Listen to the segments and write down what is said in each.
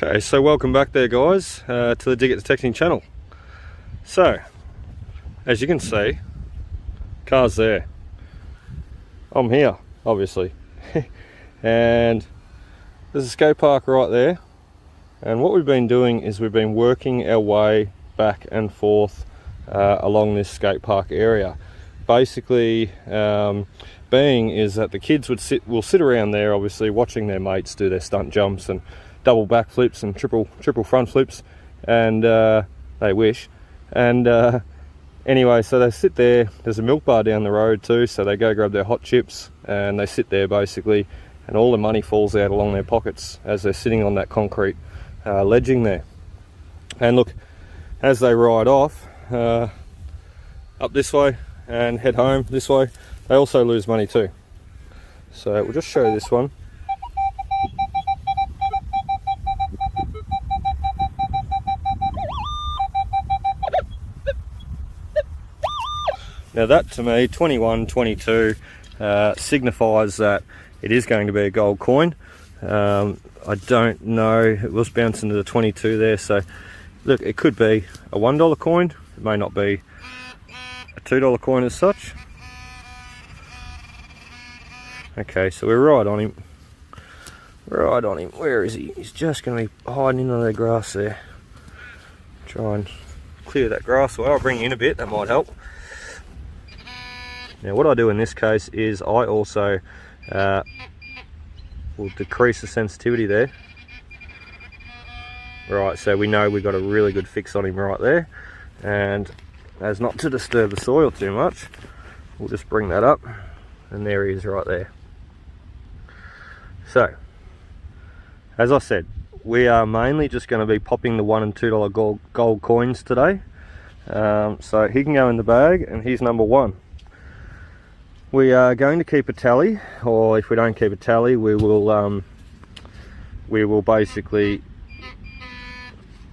Okay, so welcome back there guys to the Dig It Detecting channel. So, as you can see, car's there. I'm here, obviously. And there's a skate park right there. And what we've been doing is we've been working our way back and forth along this skate park area. Basically, being is that the kids will sit around there, obviously, watching their mates do their stunt jumps and double back flips and triple front flips, and they wish. And anyway, so they sit there. There's a milk bar down the road too, so they go grab their hot chips and they sit there basically, and all the money falls out along their pockets as they're sitting on that concrete ledging there. And look, as they ride off up this way and head home this way, they also lose money too. So we'll just show you this one. Now that to me, 21, 22, signifies that it is going to be a gold coin. I don't know, it was bouncing to the 22 there, so look, it could be a $1 coin, it may not be a $2 coin as such. Okay, so we're right on him. Right on him. Where is he? He's just going to be hiding in under the grass there. Try and clear that grass away. I'll bring you in a bit, that might help. Now what I do in this case is I also will decrease the sensitivity there. Right, so we know we've got a really good fix on him right there, and as not to disturb the soil too much, we'll just bring that up, and there he is right there. So, as I said, we are mainly just going to be popping the $1 and $2 gold coins today. So he can go in the bag, and he's number one. We are going to keep a tally, or if we don't keep a tally, we will basically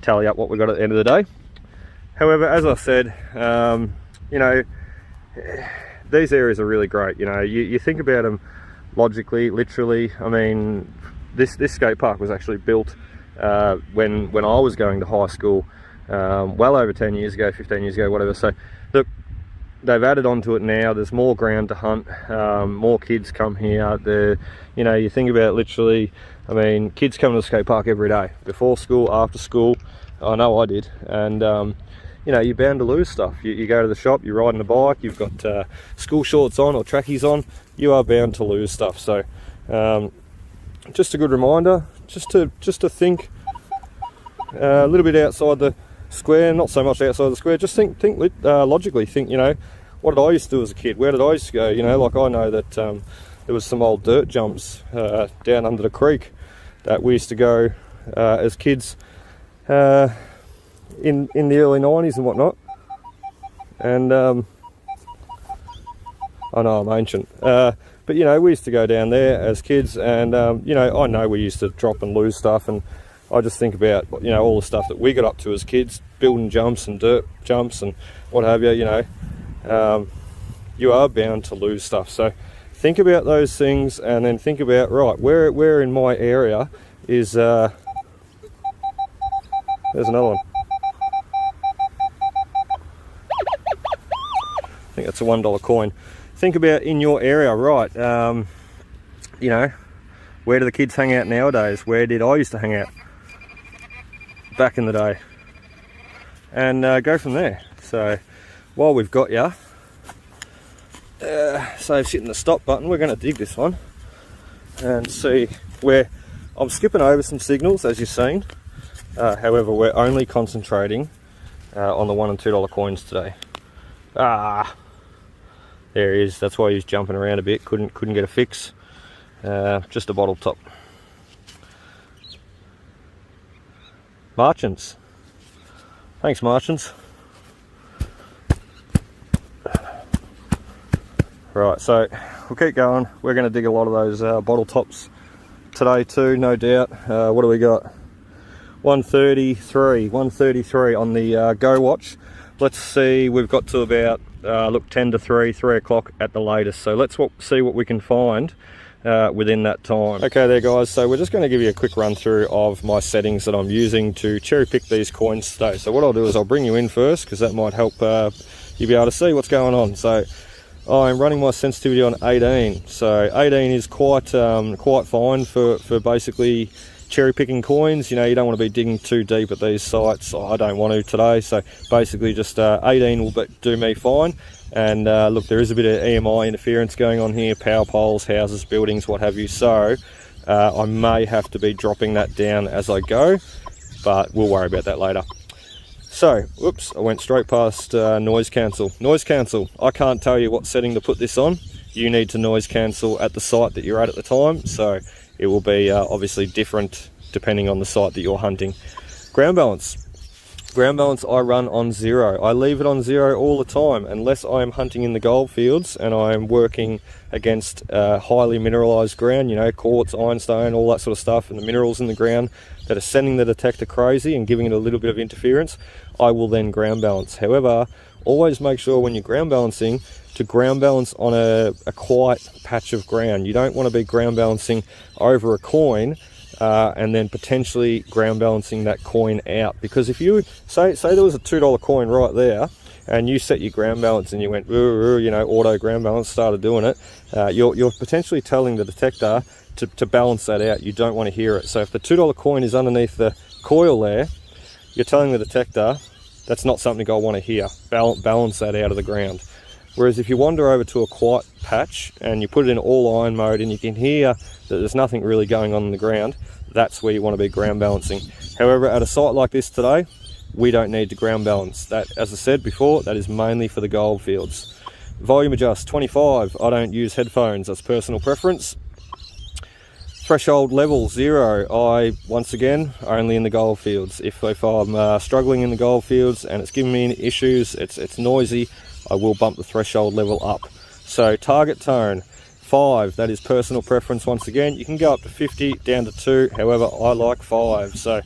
tally up what we got at the end of the day. However, as I said, you know, these areas are really great. You know, you think about them logically, literally. I mean, this skate park was actually built when I was going to high school, well over 10 years ago, 15 years ago, whatever. So look, they've added onto it now. There's more ground to hunt, more kids come here. You know, you think about it literally, I mean, kids come to the skate park every day, before school, after school. I know I did. And you know, you're bound to lose stuff. You go to the shop, you're riding a bike, you've got school shorts on or trackies on, you are bound to lose stuff. So just a good reminder, just to think a little bit outside the square, not so much outside the square. Just think logically. Think, you know, what did I used to do as a kid? Where did I used to go? You know, like I know that there was some old dirt jumps down under the creek that we used to go as kids in the early 90s and whatnot. And I know I'm ancient, but you know, we used to go down there as kids, and you know, I know we used to drop and lose stuff, and I just think about, you know, all the stuff that we got up to as kids, building jumps and dirt jumps and what have you. You know, you are bound to lose stuff. So think about those things, and then think about, right, where in my area is there's another one. I think that's a $1 coin. Think about in your area, right? You know, where do the kids hang out nowadays? Where did I used to hang out back in the day? And go from there. So while we've got you, save hitting the stop button, we're going to dig this one and see where. I'm skipping over some signals, as you've seen. However, we're only concentrating on the $1 and $2 coins today. There he is. That's why he's jumping around a bit. Couldn't get a fix. Just a bottle top. Marchants. Thanks, Marchants. Right, so we'll keep going. We're going to dig a lot of those bottle tops today too, no doubt. What do we got? 133 on the Go Watch. Let's see, we've got to about look, 10 to 3 o'clock at the latest. So let's see what we can find within that time. Okay there guys, so we're just going to give you a quick run through of my settings that I'm using to cherry pick these coins today. So what I'll do is I'll bring you in first, because that might help you be able to see what's going on. So I'm running my sensitivity on 18. So 18 is quite fine for basically cherry picking coins. You know, you don't want to be digging too deep at these sites. I don't want to today, so basically just 18 will do me fine. And look, there is a bit of EMI interference going on here, power poles, houses, buildings, what have you, so I may have to be dropping that down as I go, but we'll worry about that later. So, whoops, I went straight past noise cancel. Noise cancel, I can't tell you what setting to put this on. You need to noise cancel at the site that you're at the time, so it will be obviously different depending on the site that you're hunting. Ground balance. Ground balance I run on 0. I leave it on 0 all the time unless I am hunting in the gold fields and I am working against highly mineralized ground, you know, quartz, ironstone, all that sort of stuff, and the minerals in the ground that are sending the detector crazy and giving it a little bit of interference. I will then ground balance. However, always make sure when you're ground balancing to ground balance on a quiet patch of ground. You don't want to be ground balancing over a coin and then potentially ground balancing that coin out, because if you say there was a $2 coin right there and you set your ground balance and you went you know, auto ground balance, started doing it, you're potentially telling the detector to balance that out. You don't want to hear it. So if the $2 coin is underneath the coil there, you're telling the detector that's not something I want to hear. Balance that out of the ground. Whereas if you wander over to a quiet patch and you put it in all iron mode and you can hear that there's nothing really going on in the ground, that's where you want to be ground balancing. However, at a site like this today, we don't need to ground balance. That, as I said before, that is mainly for the gold fields. Volume adjust 25. I don't use headphones, that's personal preference. Threshold level 0. I, once again, only in the gold fields. If I'm struggling in the gold fields and it's giving me issues, it's noisy, I will bump the threshold level up. So target tone 5, that is personal preference. Once again, you can go up to 50, down to 2, however I like 5, so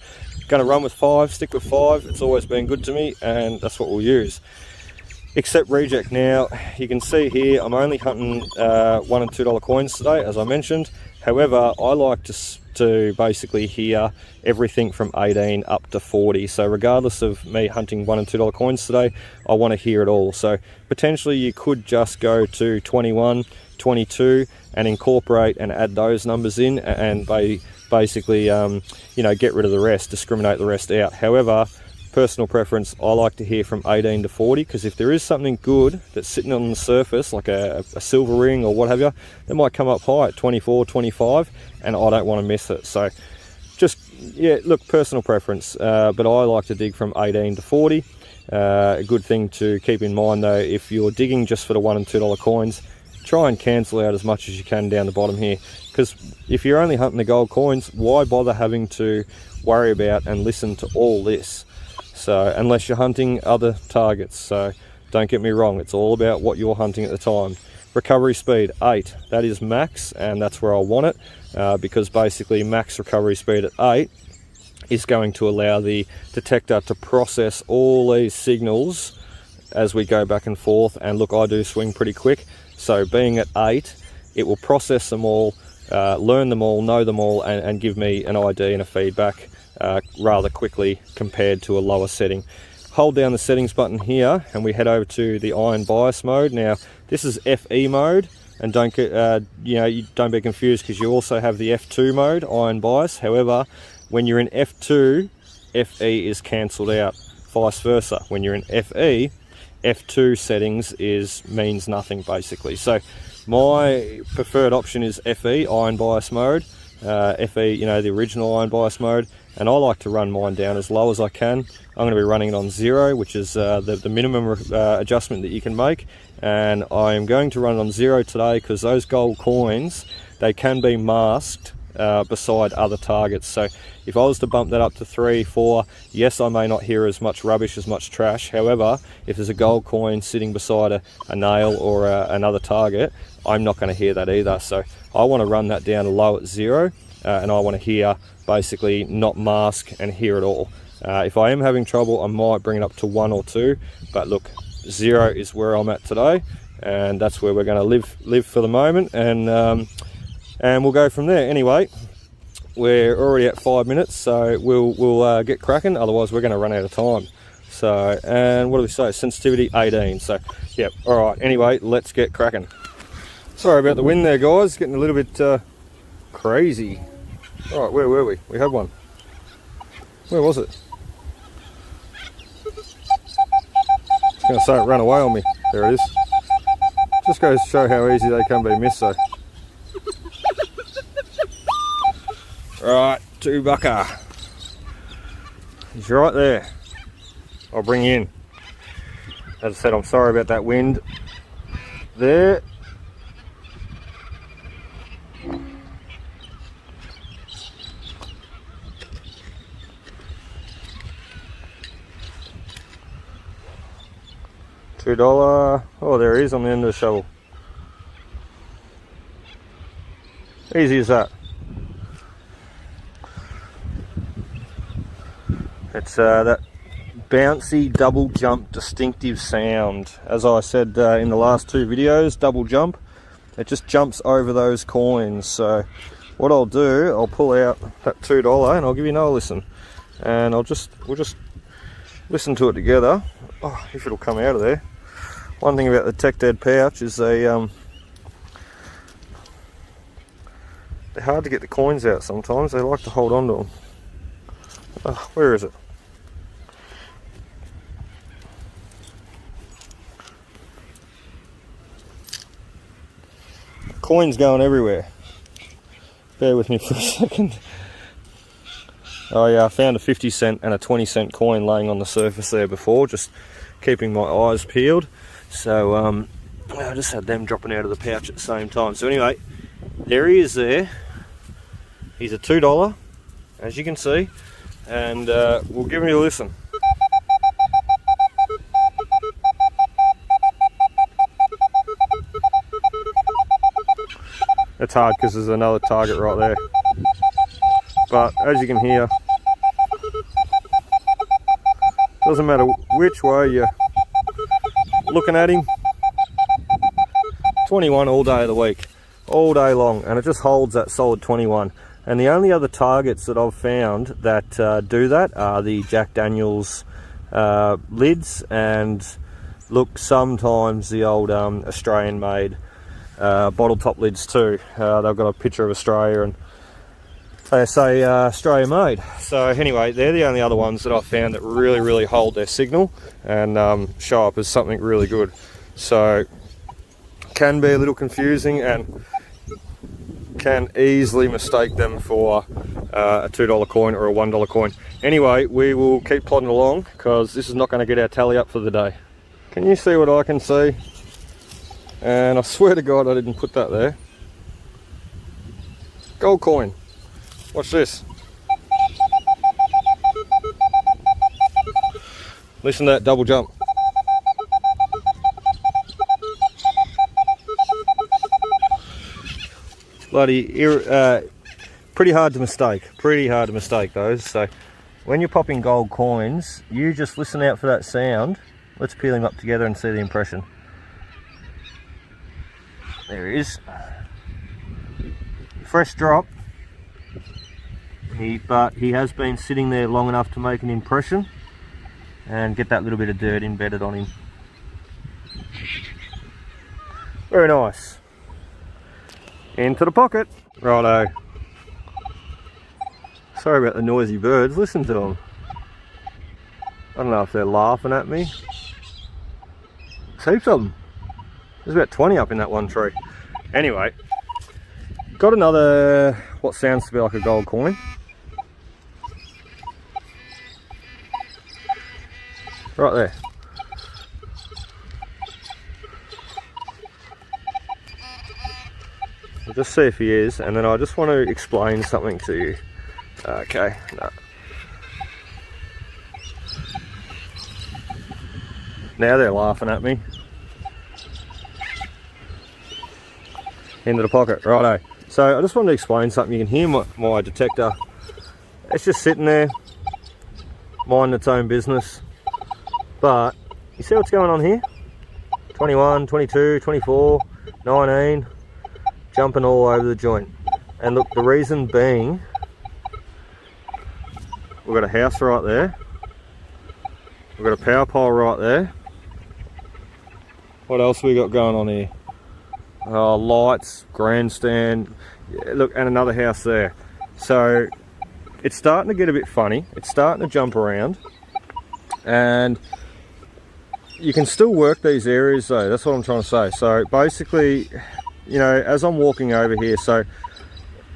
going to run with 5, stick with 5. It's always been good to me and that's what we'll use. Accept reject. Now you can see here I'm only hunting $1 and $2 coins today, as I mentioned. However, I like to basically hear everything from 18 up to 40. So regardless of me hunting $1 and $2 coins today, I want to hear it all. So potentially you could just go to 21, 22 and incorporate and add those numbers in and basically you know, get rid of the rest, discriminate the rest out. However, personal preference, I like to hear from 18 to 40, because if there is something good that's sitting on the surface, like a silver ring or what have you, that might come up high at 24, 25, and I don't want to miss it. So just, yeah, look, personal preference, but I like to dig from 18 to 40. A good thing to keep in mind though, if you're digging just for the $1 and $2 coins, try and cancel out as much as you can down the bottom here, because if you're only hunting the gold coins, why bother having to worry about and listen to all this? So unless you're hunting other targets, so don't get me wrong, it's all about what you're hunting at the time. Recovery speed 8, that is max, and that's where I want it, because basically max recovery speed at 8 is going to allow the detector to process all these signals as we go back and forth. And look, I do swing pretty quick, so being at 8, it will process them all, learn them all, know them all, and give me an ID and a feedback rather quickly compared to a lower setting. Hold down the settings button here and we head over to the iron bias mode. Now this is FE mode, and don't get you don't be confused, because you also have the F2 mode, iron bias. However, when you're in F2, FE is cancelled out. Vice versa, when you're in FE, F2 settings means nothing basically. So my preferred option is FE, iron bias mode. FE, you know, the original iron bias mode, and I like to run mine down as low as I can. I'm going to be running it on 0, which is the minimum adjustment that you can make, and I'm going to run it on 0 today because those gold coins, they can be masked beside other targets. So if I was to bump that up to 3, 4, yes, I may not hear as much rubbish, as much trash. However, if there's a gold coin sitting beside a nail or another target, I'm not going to hear that either. So I want to run that down to low at 0, and I want to hear, basically not mask and hear it all. If I am having trouble, I might bring it up to 1 or 2, but look, 0 is where I'm at today, and that's where we're going to live for the moment. And and we'll go from there. Anyway, we're already at 5 minutes, so we'll get cracking, otherwise we're going to run out of time. So, and what do we say, sensitivity 18, so yep. All right, anyway, let's get cracking. Sorry about the wind there, guys, getting a little bit crazy. All right, where were we? We had one. Where was it? I was going to say it ran away on me. There it is. Just goes to show how easy they can be missed, so. Right, 2-bucker. He's right there. I'll bring you in. As I said, I'm sorry about that wind. There. $2. Oh, there he is on the end of the shovel. Easy as that. It's that bouncy double jump distinctive sound. As I said in the last 2 videos, double jump, it just jumps over those coins. So what I'll do, I'll pull out that $2 and I'll give you another listen, and we'll just listen to it together. Oh, if it'll come out of there. One thing about the Tech Dad pouch is they're hard to get the coins out sometimes. They like to hold on to them. Oh, where is it? Coins going everywhere. Bear with me for a second. Oh yeah, I found a 50-cent and a 20-cent coin laying on the surface there before, just keeping my eyes peeled. So I just had them dropping out of the pouch at the same time. So anyway, there he is there. He's a $2, as you can see, and we'll give him a listen. It's hard because there's another target right there. But as you can hear, doesn't matter which way you're looking at him, 21 all day of the week, all day long, and it just holds that solid 21. And the only other targets that I've found that do that are the Jack Daniels lids, and look, sometimes the old Australian made bottle top lids too. They've got a picture of Australia and they say Australia made. So anyway, they're the only other ones that I've found that really hold their signal and show up as something really good. So can be a little confusing and can easily mistake them for a $2 coin or a $1 coin. Anyway, we will keep plodding along because this is not going to get our tally up for the day. Can you see what I can see? And I swear to God I didn't put that there. Gold coin. Watch this. Listen to that double jump. Bloody pretty hard to mistake those. So when you're popping gold coins, you just listen out for that sound. Let's peel him up together and see the impression. There he is. Fresh drop. But he has been sitting there long enough to make an impression and get that little bit of dirt embedded on him. Very nice. Into the pocket. Righto. Sorry about the noisy birds, listen to them. I don't know if they're laughing at me. There's heaps of them. There's about 20 up in that one tree. Anyway, got another, what sounds to be like a gold coin. Right there. We'll just see if he is, and then I just want to explain something to you. Okay, no. Now they're laughing at me. Into the pocket, righto. So I just wanted to explain something. You can hear my detector. It's just sitting there, minding its own business. But you see what's going on here? 21, 22, 24, 19, jumping all over the joint. And look, the reason being, we've got a house right there, we've got a power pole right there. What else we got going on here? Lights, grandstand, yeah, look, and another house there. So it's starting to get a bit funny, it's starting to jump around, and you can still work these areas though, that's what I'm trying to say. So basically, you know, as I'm walking over here, so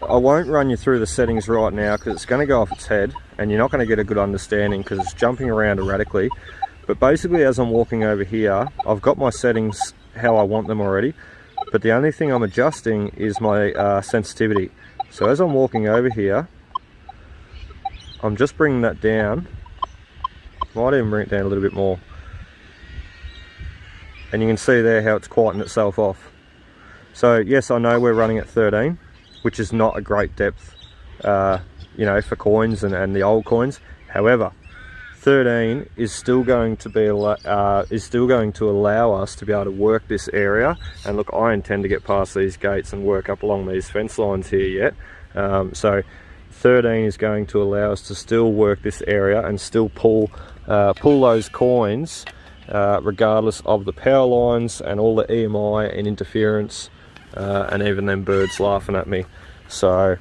I won't run you through the settings right now because it's going to go off its head and you're not going to get a good understanding because it's jumping around erratically. But basically, as I'm walking over here, I've got my settings how I want them already, but the only thing I'm adjusting is my sensitivity. So as I'm walking over here, I'm just bringing that down. Might even bring it down a little bit more. And you can see there how it's quietened itself off. So yes, I know we're running at 13, which is not a great depth, you know, for coins and the old coins. However, 13 is still going to be allow us to be able to work this area. And look, I intend to get past these gates and work up along these fence lines here yet. So 13 is going to allow us to still work this area and still pull those coins, regardless of the power lines and all the EMI and interference, and even them birds laughing at me. So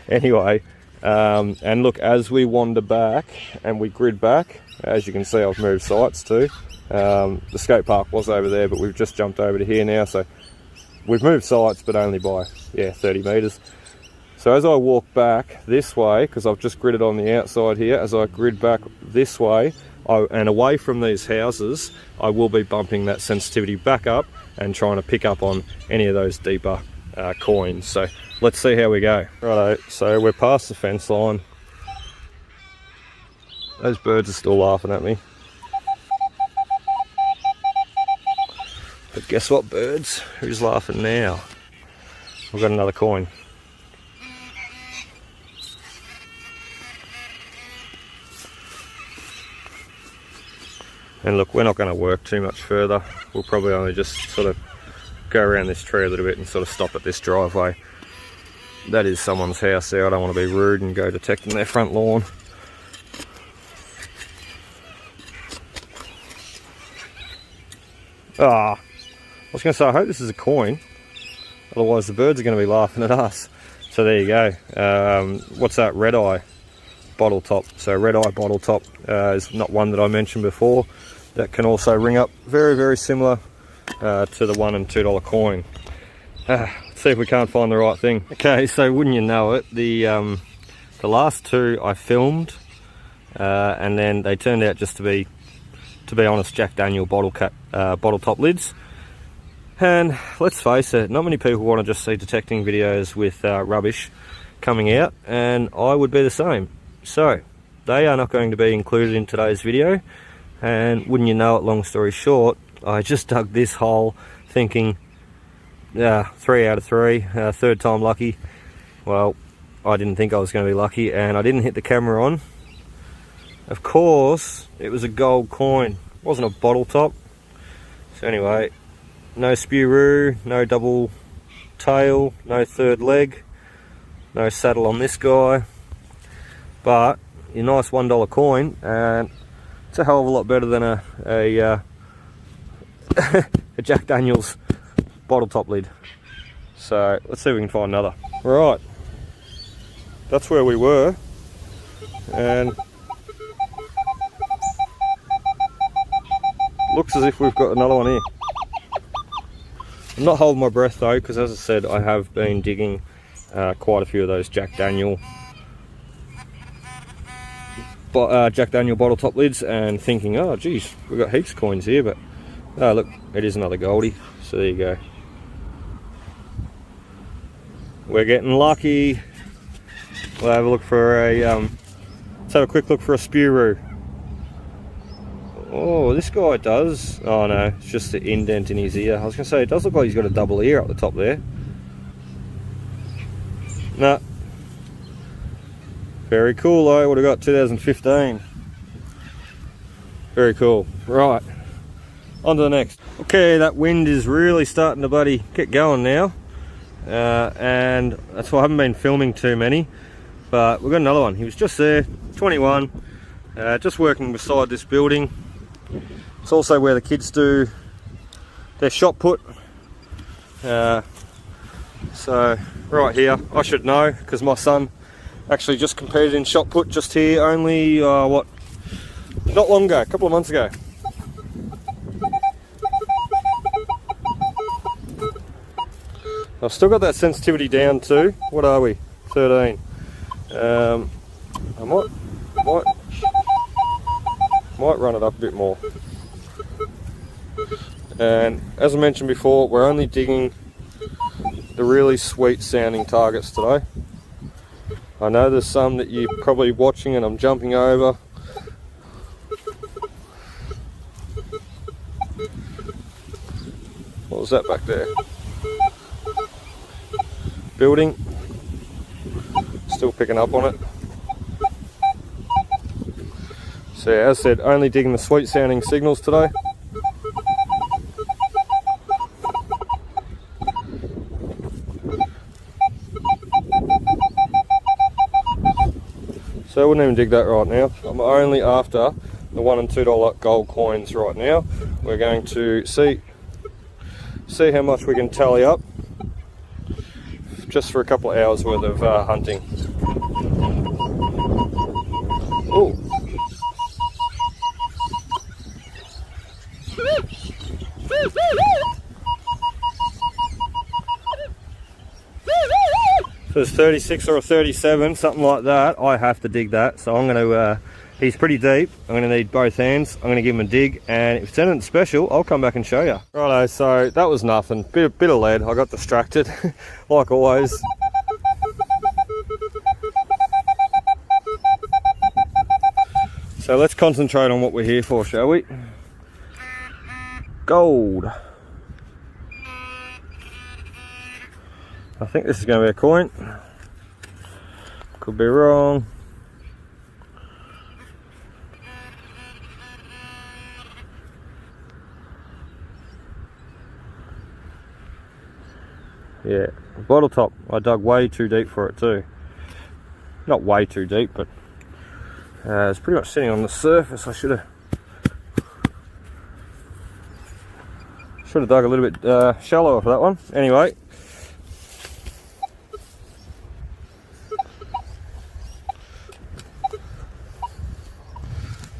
anyway, and look, as we wander back and we grid back, as you can see, I've moved sites too. The skate park was over there, but we've just jumped over to here now, so we've moved sites, but only by 30 meters. So as I walk back this way, because I've just gridded on the outside here, as I grid back this way and away from these houses, I will be bumping that sensitivity back up and trying to pick up on any of those deeper coins. So let's see how we go. Righto, so we're past the fence line. Those birds are still laughing at me. But guess what, birds? Who's laughing now? We've got another coin. And look, we're not going to work too much further. We'll probably only just sort of go around this tree a little bit and sort of stop at this driveway. That is someone's house there. I don't want to be rude and go detecting their front lawn. I was going to say, I hope this is a coin. Otherwise the birds are going to be laughing at us. So there you go. What's that? Red eye bottle top. So red eye bottle top is not one that I mentioned before. That can also ring up very, very similar to the $1 and $2 coin. Let's see if we can't find the right thing. Okay, so wouldn't you know it, the last two I filmed, and then they turned out just to be honest, Jack Daniel bottle top lids. And let's face it, not many people want to just see detecting videos with rubbish coming out, and I would be the same. So they are not going to be included in today's video. And wouldn't you know it, long story short, I just dug this hole thinking 3 out of 3, third time lucky. Well, I didn't think I was going to be lucky, and I didn't hit the camera on. Of course, it was a gold coin. It wasn't a bottle top. So anyway, no spewroo, no double tail, no third leg, no saddle on this guy. But your nice $1 coin, and it's a hell of a lot better than a Jack Daniel's bottle top lid. So let's see if we can find another. Right, that's where we were, and looks as if we've got another one here. I'm not holding my breath though, because as I said, I have been digging quite a few of those Jack Daniel bottle top lids and thinking, oh geez, we've got heaps of coins here, but look, it is another goldie. So there you go. We're getting lucky. We'll have a look for a let's have a quick look for a spewroo. Oh, this guy does. Oh no, it's just the indent in his ear. I was gonna say, it does look like he's got a double ear up the top there. No. Very cool though. What have we got? 2015. Very cool. Right, on to the next. Okay, that wind is really starting to bloody get going now. and that's why I haven't been filming too many, but we've got another one. He was just there, 21, just working beside this building. It's also where the kids do their shot put. So right here, I should know because my son actually just competed in shot put just here only, not long ago, a couple of months ago. I've still got that sensitivity down too. What are we? 13. I might run it up a bit more. And as I mentioned before, we're only digging the really sweet sounding targets today. I know there's some that you're probably watching and I'm jumping over. What was that back there? Building. Still picking up on it. So yeah, as I said, only digging the sweet sounding signals today. So I wouldn't even dig that right now. I'm only after the $1 and $2 gold coins right now. We're going to see how much we can tally up just for a couple of hours worth of hunting. Ooh. If it's 36 or a 37, something like that, I have to dig that. So I'm going to, he's pretty deep. I'm going to need both hands. I'm going to give him a dig, and if it's anything special, I'll come back and show you. Righto, so that was nothing. Bit of lead. I got distracted, like always. So let's concentrate on what we're here for, shall we? Gold. I think this is going to be a coin. Could be wrong. Yeah, bottle top. I dug way too deep for it too. Not way too deep, but it's pretty much sitting on the surface. I should have dug a little bit shallower for that one. Anyway.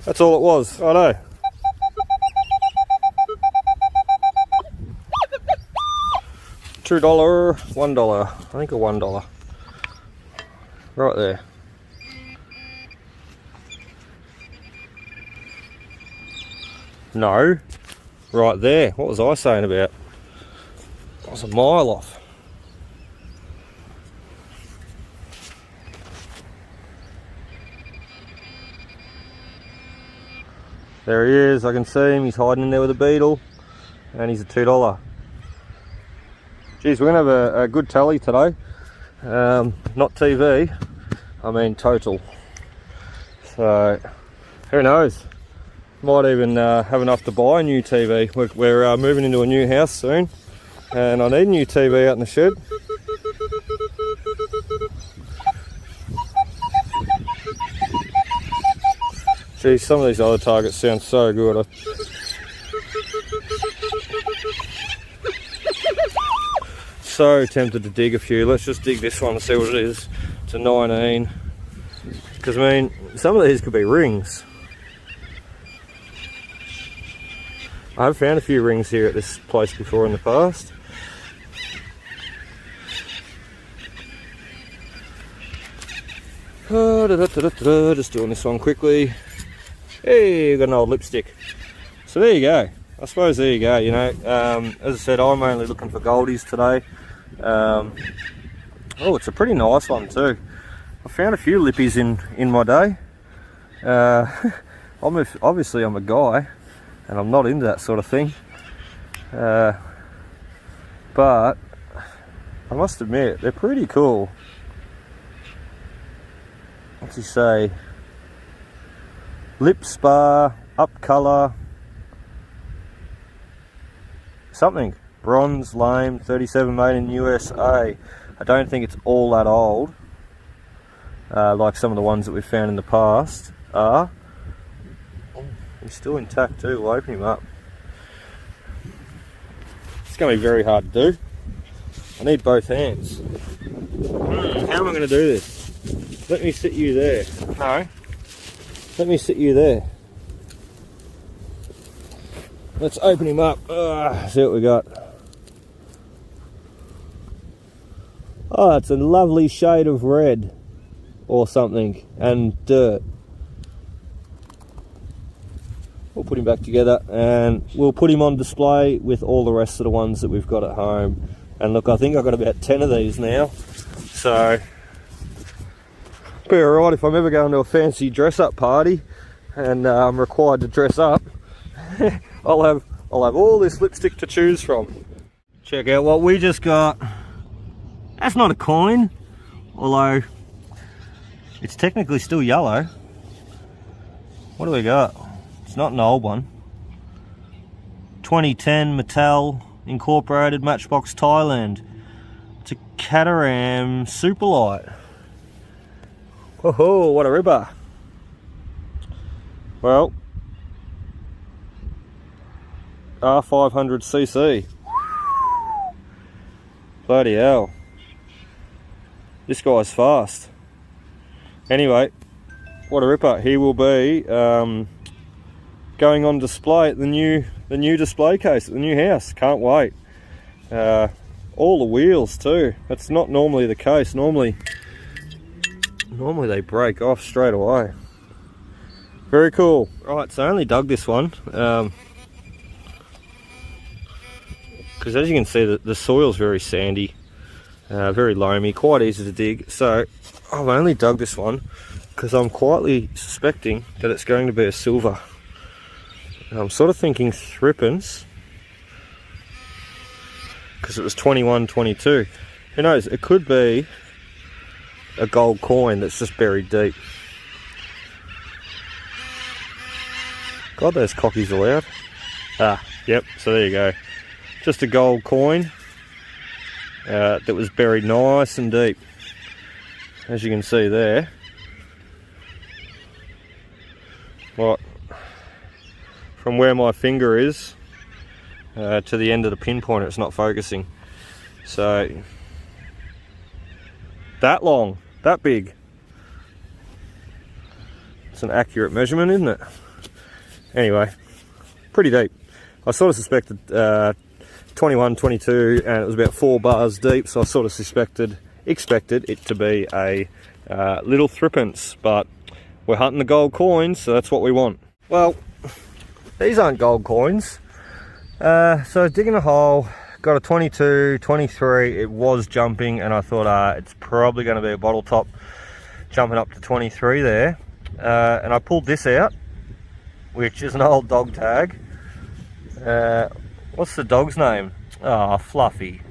That's all it was, I know. $2, $1, I think a $1. Right there. No, right there. What was I saying about? I was a mile off. There he is, I can see him, he's hiding in there with a beetle, and he's a $2. Geez, we're going to have a good tally today, not TV, I mean total. So, who knows, might even have enough to buy a new TV. We're moving into a new house soon, and I need a new TV out in the shed. Geez, some of these other targets sound so good. So tempted to dig a few. Let's just dig this one and see what it is. It's a 19. Because I mean, some of these could be rings. I've found a few rings here at this place before in the past. Just doing this one quickly. Hey, you got an old lipstick. So there you go. I suppose there you go, you know. As I said, I'm only looking for goldies today. Oh, it's a pretty nice one too. I found a few lippies in my day. Obviously I'm a guy and I'm not into that sort of thing. But I must admit, they're pretty cool. What's he say? Lip spa, up colour, something. bronze, lame, 37, made in USA. I don't think it's all that old, like some of the ones that we've found in the past are. Oh, he's still intact too. We'll open him up. It's going to be very hard to do. I need both hands. How am I going to do this? Let me sit you there. No. Let me sit you there. Let's open him up. See what we got. Oh, it's a lovely shade of red or something, and dirt. We'll put him back together and we'll put him on display with all the rest of the ones that we've got at home. And look, I think I've got about 10 of these now, so be alright if I'm ever going to a fancy dress-up party and I'm required to dress up. I'll have all this lipstick to choose from. Check out what we just got. That's not a coin, although it's technically still yellow. What do we got? It's not an old one. 2010 Metal Incorporated, Matchbox, Thailand. It's a Cataram Superlight. Whoa, what a ripper. Well, R500cc. Bloody hell. This guy's fast. Anyway, what a ripper. He will be going on display at the new display case at the new house. Can't wait. All the wheels too. That's not normally the case. Normally they break off straight away. Very cool. Right, so I only dug this one because as you can see, the soil's very sandy, very loamy, quite easy to dig. So I've only dug this one because I'm quietly suspecting that it's going to be a silver. I'm sort of thinking threepence because it was 21, 22. Who knows? It could be a gold coin that's just buried deep. God, those cockies are loud. Ah, yep, so there you go. Just a gold coin that was buried nice and deep. As you can see there. Right, from where my finger is to the end of the pinpointer, it's not focusing. So, that long, that big. It's an accurate measurement, isn't it? Anyway, pretty deep. I sort of suspected 21, 22, and it was about 4 bars deep, so I sort of expected it to be a little threepence, but we're hunting the gold coins, so that's what we want. Well, these aren't gold coins. So digging a hole, got a 22, 23, it was jumping, and I thought it's probably going to be a bottle top jumping up to 23 there. And I pulled this out, which is an old dog tag. What's the dog's name? Oh, Fluffy.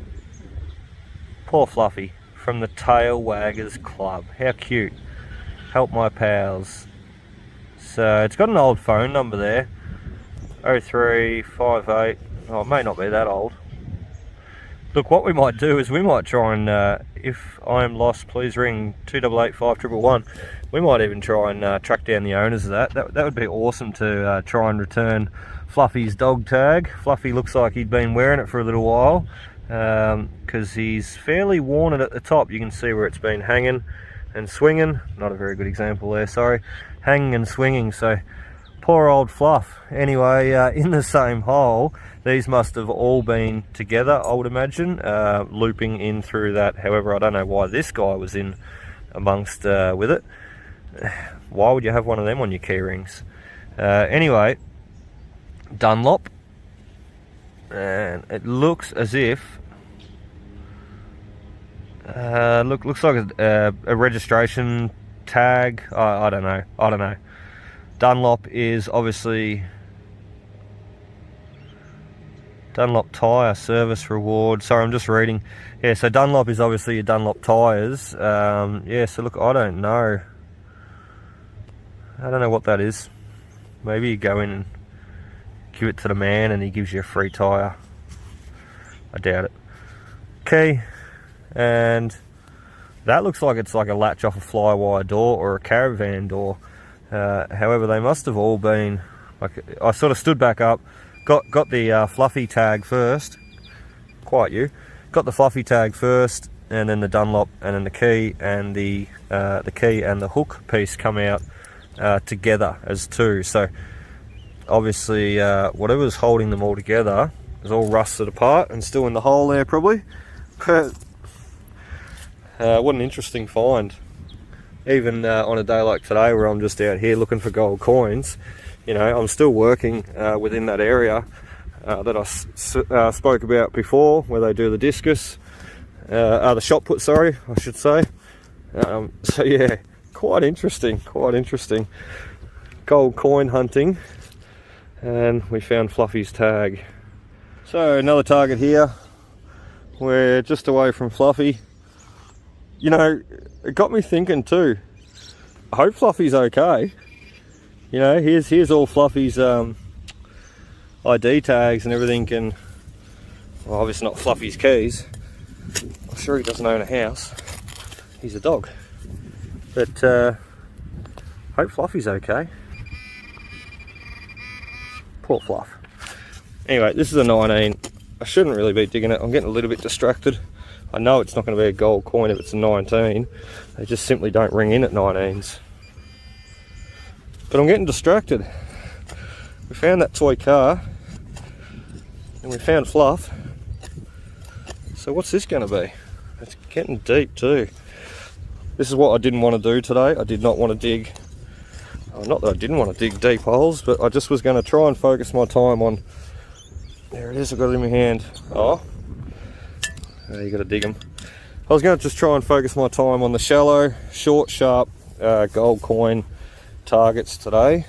Poor Fluffy, from the Tail Waggers Club. How cute. Help my pals. So it's got an old phone number there. 0358. Oh, it may not be that old. Look, what we might do is we might try and, if I am lost, please ring 288 5111. We might even try and track down the owners of that. That would be awesome to try and return Fluffy's dog tag. Fluffy looks like he'd been wearing it for a little while because he's fairly worn it at the top. You can see where it's been hanging and swinging. Not a very good example there, sorry. Hanging and swinging, so poor old Fluff. Anyway, in the same hole, these must have all been together, I would imagine, looping in through that. However, I don't know why this guy was in amongst with it. Why would you have one of them on your key rings? Anyway, Dunlop, and it looks as if looks like a registration tag. I don't know. Dunlop is obviously Dunlop tyre service reward. Sorry, I'm just reading. Yeah, so Dunlop is obviously your Dunlop tyres. Yeah, so look, I don't know what that is. Maybe you go in and give it to the man and he gives you a free tyre. I doubt it. Key, and that looks like it's like a latch off a flywire door or a caravan door. However, they must have all been, like, I sort of stood back up, got the fluffy tag first, quiet you, got the fluffy tag first, and then the Dunlop, and then the key and the key and the hook piece come out together as two. So obviously whatever's holding them all together is all rusted apart and still in the hole there probably. But what an interesting find. Even on a day like today where I'm just out here looking for gold coins, you know, I'm still working within that area that I spoke about before, where they do the discus, the shot put, sorry, I should say. So yeah, quite interesting. Gold coin hunting, and we found Fluffy's tag. So another target here. We're just away from Fluffy. You know, it got me thinking too. I hope Fluffy's okay. You know, here's all Fluffy's ID tags and everything, and well, obviously not Fluffy's keys. I'm sure he doesn't own a house. He's a dog. But hope Fluffy's okay. Poor Fluff. Anyway, this is a 19. I shouldn't really be digging it. I'm getting a little bit distracted. I know it's not going to be a gold coin if it's a 19. They just simply don't ring in at 19s. But I'm getting distracted. We found that toy car, and we found Fluff. So what's this going to be? It's getting deep too. This is what I didn't want to do today. I did not want to dig, not that I didn't want to dig deep holes, but I just was going to try and focus my time on, there it is, I've got it in my hand. Oh, you got to dig them. I was going to just try and focus my time on the shallow, short, sharp gold coin targets today.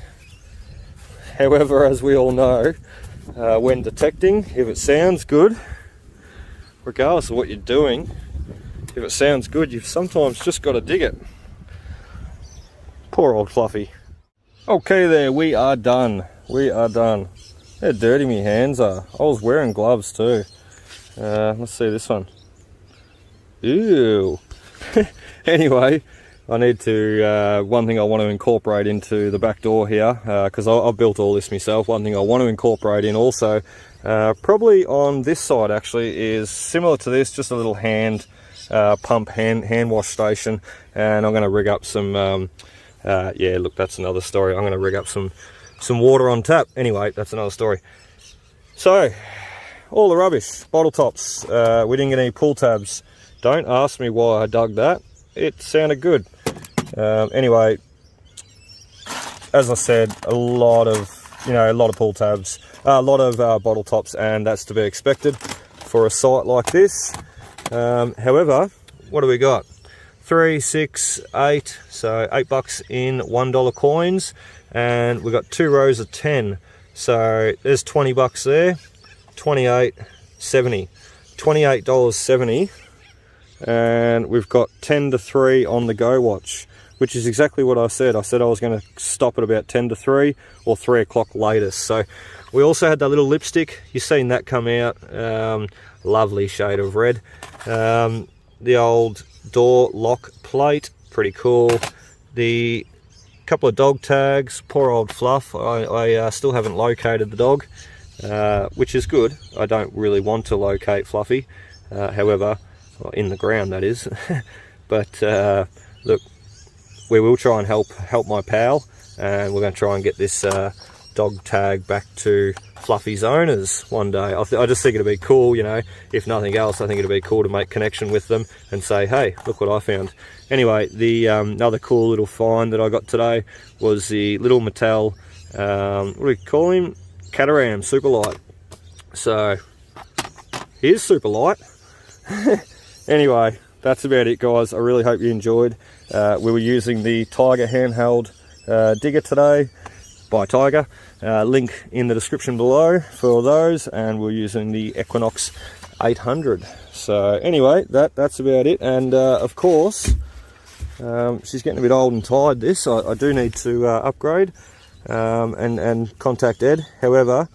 However, as we all know, when detecting, if it sounds good, regardless of what you're doing, if it sounds good, you've sometimes just got to dig it. Poor old Fluffy. Okay there, we are done. We are done. How dirty my hands are. I was wearing gloves too. Let's see this one. Ew. Anyway, I need to, one thing I want to incorporate into the back door here, because I've built all this myself. One thing I want to incorporate in also, probably on this side actually, is similar to this, just a little hand pump hand wash station, and I'm going to rig up some yeah, look, that's another story. I'm going to rig up some water on tap. Anyway, that's another story. So all the rubbish, bottle tops, we didn't get any pull tabs. Don't ask me why I dug that, it sounded good. Anyway, as I said, a lot of pull tabs, a lot of bottle tops, and that's to be expected for a site like this. However, what do we got? 3, 6, 8, so $8 in $1 coins, and we got 2 rows of 10. So there's $20 there, $28.70, $28.70, and we've got 10 to 3 on the go watch, which is exactly what I said. I said I was going to stop at about 10 to 3 or 3 o'clock latest. So we also had that little lipstick. You've seen that come out. Lovely shade of red. The old door lock plate, pretty cool. The couple of dog tags, poor old Fluff. I still haven't located the dog, which is good. I don't really want to locate Fluffy. However, well, in the ground that is. But look, we will try and help my pal, and we're going to try and get this dog tag back to Fluffy's owners one day. I just think it'd be cool, you know, if nothing else. I think it'd be cool to make connection with them and say, hey, look what I found. Anyway, the another cool little find that I got today was the little Metal, what do we call him? Cataram super light. So here's super light. Anyway, that's about it, guys. I really hope you enjoyed. We were using the Tiger handheld digger today by Tiger. Link in the description below for those, and we're using the Equinox 800. So anyway, that's about it. And of course, she's getting a bit old and tired, this. I do need to upgrade and contact Ed. However,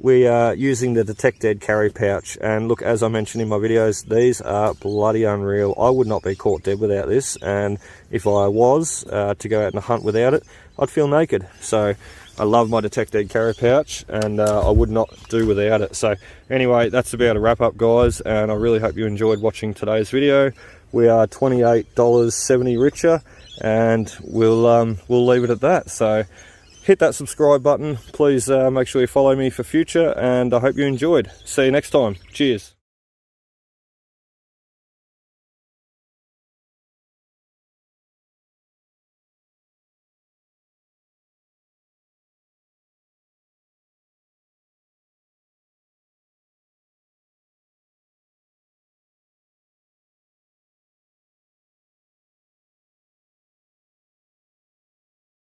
we are using the Detect Dead carry pouch, and look, as I mentioned in my videos, these are bloody unreal. I would not be caught dead without this, and if I was to go out and hunt without it, I'd feel naked. So I love my Detect Dead carry pouch, and I would not do without it. So anyway, that's about a wrap up, guys, and I really hope you enjoyed watching today's video. We are $28.70 richer, and we'll leave it at that. So hit that subscribe button. Please make sure you follow me for future, and I hope you enjoyed. See you next time. Cheers.